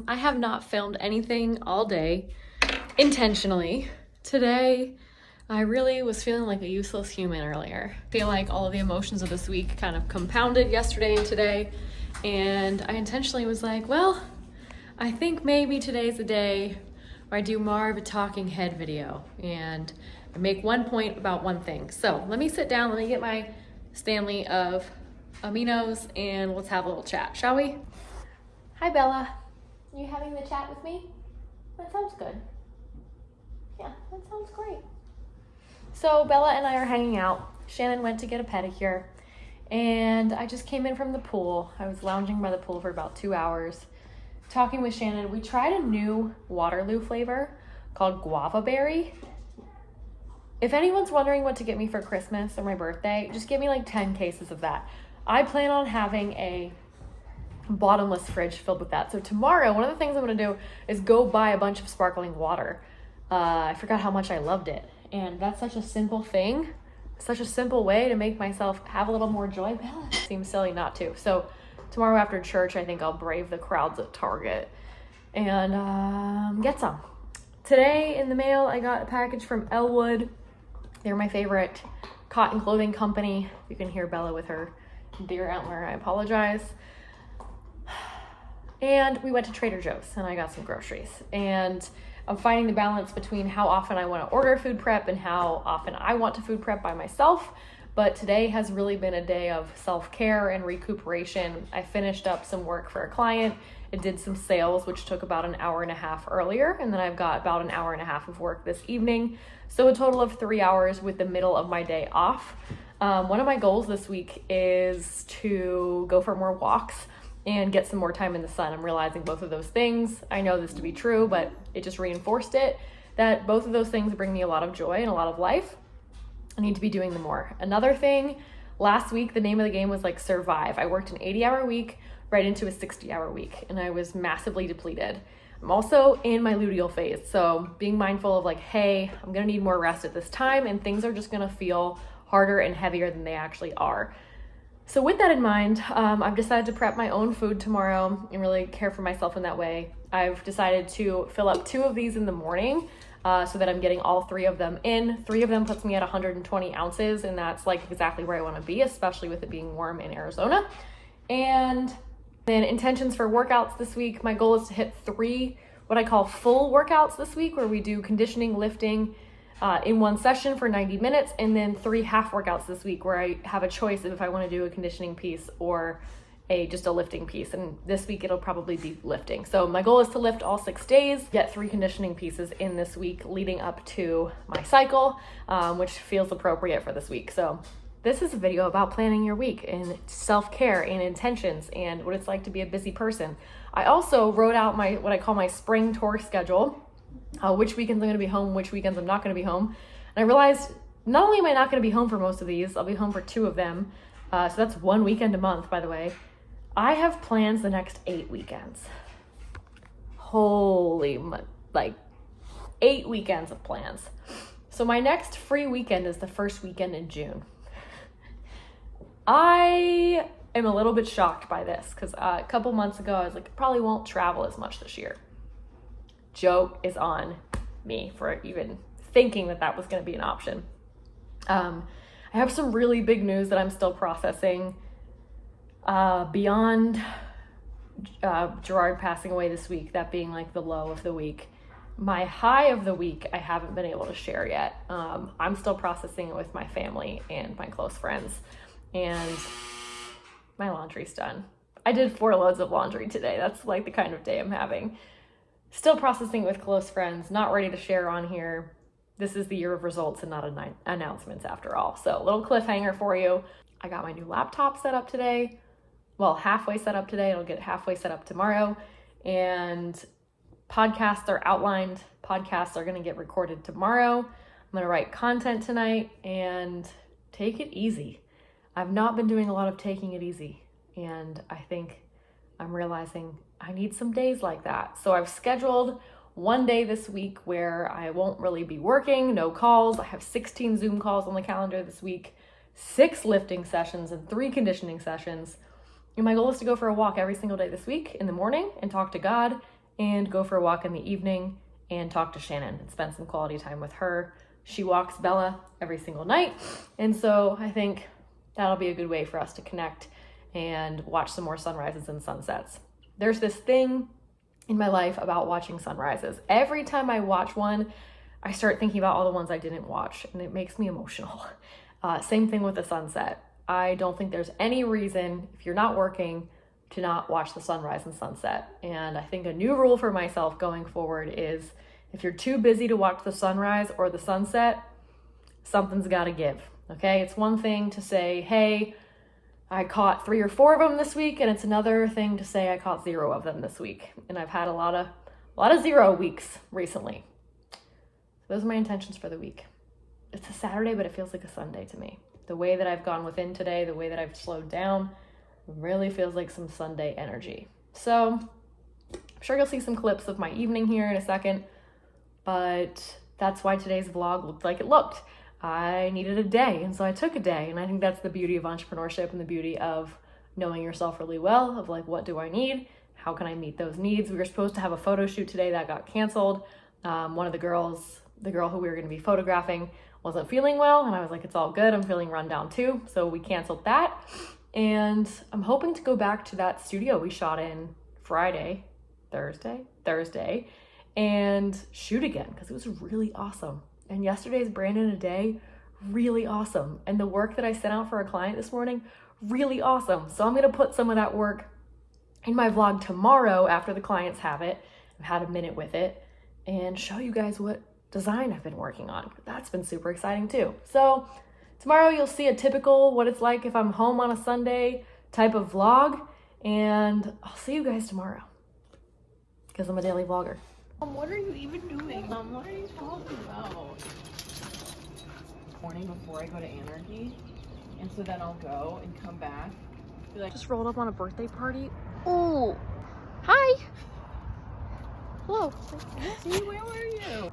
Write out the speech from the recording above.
I have not filmed anything all day intentionally. Today, I really was feeling like a useless human earlier. I feel like all of the emotions of this week kind of compounded yesterday and today, and I intentionally was like, well, I think maybe today's a day where I do more of a talking head video and I make one point about one thing. So let me sit down, let me get my Stanley of aminos, and let's have a little chat, shall we? Hi, Bella. Are you having the chat with me? That sounds good. Yeah, that sounds great. So Bella and I are hanging out. Shannon went to get a pedicure, and I just came in from the pool. I was lounging by the pool for about 2 hours, talking with Shannon. We tried a new Waterloo flavor called Guava Berry. If anyone's wondering what to get me for Christmas or my birthday, just give me like 10 cases of that. I plan on having a bottomless fridge filled with that. So tomorrow, one of the things I'm gonna do is go buy a bunch of sparkling water. I forgot how much I loved it. And that's such a simple thing, such a simple way to make myself have a little more joy. Bella, it seems silly not to. So tomorrow after church, I think I'll brave the crowds at Target and get some. Today in the mail, I got a package from Elwood. They're my favorite cotton clothing company. You can hear Bella with her deer antler, I apologize. And we went to Trader Joe's and I got some groceries. And I'm finding the balance between how often I want to order food prep and how often I want to food prep by myself. But today has really been a day of self-care and recuperation. I finished up some work for a client. I did some sales, which took about an hour and a half earlier. And then I've got about an hour and a half of work this evening. So a total of 3 hours with the middle of my day off. One of my goals this week is to go for more walks and get some more time in the sun. I'm realizing both of those things. I know this to be true, but it just reinforced it, that both of those things bring me a lot of joy and a lot of life. I need to be doing them more. Another thing, last week, the name of the game was like survive. I worked an 80-hour week right into a 60-hour week, and I was massively depleted. I'm also in my luteal phase, so being mindful of like, hey, I'm gonna need more rest at this time, and things are just gonna feel harder and heavier than they actually are. So with that in mind, I've decided to prep my own food tomorrow and really care for myself in that way. I've decided to fill up 2 of these in the morning so that I'm getting all 3 of them in. 3 of them puts me at 120 ounces, and that's like exactly where I want to be, especially with it being warm in Arizona. And then intentions for workouts this week. My goal is to hit 3 what I call full workouts this week, where we do conditioning, lifting, in one session for 90 minutes, and then 3 half workouts this week where I have a choice of if I want to do a conditioning piece or just a lifting piece. And this week it'll probably be lifting. So my goal is to lift all 6 days, get 3 conditioning pieces in this week leading up to my cycle, which feels appropriate for this week. So this is a video about planning your week and self-care and intentions and what it's like to be a busy person. I also wrote out my what I call my spring tour schedule. Which weekends I'm going to be home, which weekends I'm not going to be home. And I realized not only am I not going to be home for most of these, I'll be home for 2 of them. So that's 1 weekend a month, by the way. I have plans the next 8 weekends. Like 8 weekends of plans. So my next free weekend is the first weekend in June. I am a little bit shocked by this because a couple months ago I was like, I probably won't travel as much this year. Joke is on me for even thinking that that was going to be an option. I have some really big news that I'm still processing beyond Gerard passing away this week, that being like the low of the week. My high of the week I haven't been able to share yet. I'm still processing it with my family and my close friends, and my laundry's done. I did 4 loads of laundry today. That's like the kind of day I'm having. Still processing with close friends, not ready to share on here. This is the year of results and not announcements after all. So a little cliffhanger for you. I got my new laptop set up today. Well, halfway set up today. It'll get halfway set up tomorrow. And podcasts are outlined. Podcasts are going to get recorded tomorrow. I'm going to write content tonight and take it easy. I've not been doing a lot of taking it easy. And I think I'm realizing I need some days like that. So I've scheduled one day this week where I won't really be working, no calls. I have 16 Zoom calls on the calendar this week, 6 lifting sessions and 3 conditioning sessions. And my goal is to go for a walk every single day this week in the morning and talk to God and go for a walk in the evening and talk to Shannon and spend some quality time with her. She walks Bella every single night, and so I think that'll be a good way for us to connect and watch some more sunrises and sunsets. There's this thing in my life about watching sunrises. Every time I watch one, I start thinking about all the ones I didn't watch, and it makes me emotional. Same thing with the sunset. I don't think there's any reason, if you're not working, to not watch the sunrise and sunset. And I think a new rule for myself going forward is if you're too busy to watch the sunrise or the sunset, something's got to give. Okay, it's one thing to say, hey, I caught 3 or 4 of them this week, and it's another thing to say I caught 0 of them this week. And I've had a lot of 0 weeks recently. So those are my intentions for the week. It's a Saturday, but it feels like a Sunday to me. The way that I've gone within today, the way that I've slowed down, really feels like some Sunday energy. So I'm sure you'll see some clips of my evening here in a second, but that's why today's vlog looked like it looked. I needed a day, and so I took a day, and I think that's the beauty of entrepreneurship and the beauty of knowing yourself really well, of like, what do I need? How can I meet those needs? We were supposed to have a photo shoot today that got canceled. One of the girl who we were going to be photographing wasn't feeling well, and I was like, it's all good. I'm feeling run down too. So we canceled that. And I'm hoping to go back to that studio we shot in Thursday, and shoot again because it was really awesome. And yesterday's Brandon a day, really awesome. And the work that I sent out for a client this morning, really awesome. So I'm gonna put some of that work in my vlog tomorrow after the clients have it. I've had a minute with it and show you guys what design I've been working on. That's been super exciting too. So tomorrow you'll see a typical what it's like if I'm home on a Sunday type of vlog, and I'll see you guys tomorrow because I'm a daily vlogger. What are you even doing? What are you talking about? Morning before I go to Anarchy, and so then I'll go and come back. Be like, Just rolled up on a birthday party. Oh, hi. Hello. see, where were you?